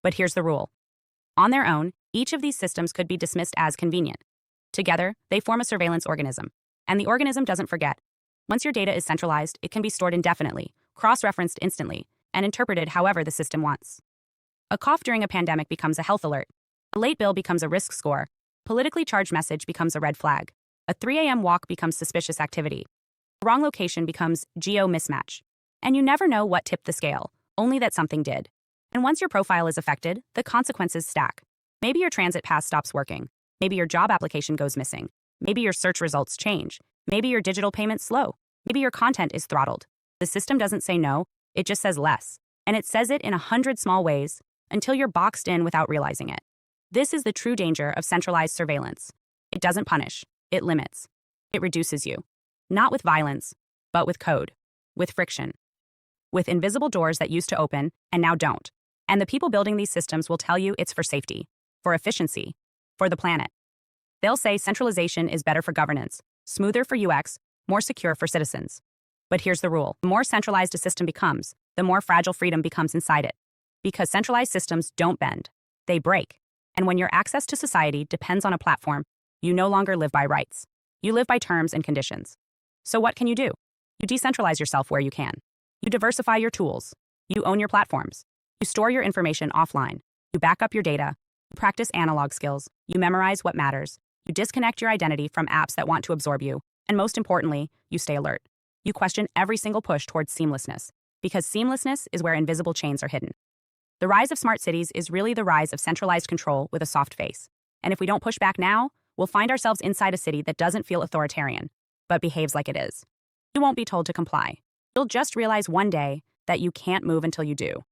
But here's the rule. On their own, each of these systems could be dismissed as convenient. Together, they form a surveillance organism. And the organism doesn't forget. Once your data is centralized, it can be stored indefinitely, cross-referenced instantly, and interpreted however the system wants. A cough during a pandemic becomes a health alert. A late bill becomes a risk score. Politically charged message becomes a red flag. A 3 a.m. walk becomes suspicious activity. A wrong location becomes geo mismatch. And you never know what tipped the scale, only that something did. And once your profile is affected, the consequences stack. Maybe your transit pass stops working. Maybe your job application goes missing. Maybe your search results change. Maybe your digital payments slow. Maybe your content is throttled. The system doesn't say no, it just says less. And it says it in 100 small ways until you're boxed in without realizing it. This is the true danger of centralized surveillance. It doesn't punish, it limits. It reduces you. Not with violence, but with code, with friction, with invisible doors that used to open and now don't. And the people building these systems will tell you it's for safety, for efficiency, for the planet. They'll say centralization is better for governance, smoother for UX, more secure for citizens. But here's the rule. The more centralized a system becomes, the more fragile freedom becomes inside it. Because centralized systems don't bend, they break. And when your access to society depends on a platform, you no longer live by rights. You live by terms and conditions. So what can you do? You decentralize yourself where you can. You diversify your tools. You own your platforms. You store your information offline. You back up your data. You practice analog skills. You memorize what matters. You disconnect your identity from apps that want to absorb you. And most importantly, you stay alert. You question every single push towards seamlessness, because seamlessness is where invisible chains are hidden. The rise of smart cities is really the rise of centralized control with a soft face. And if we don't push back now, we'll find ourselves inside a city that doesn't feel authoritarian, but behaves like it is. You won't be told to comply. You'll just realize one day that you can't move until you do.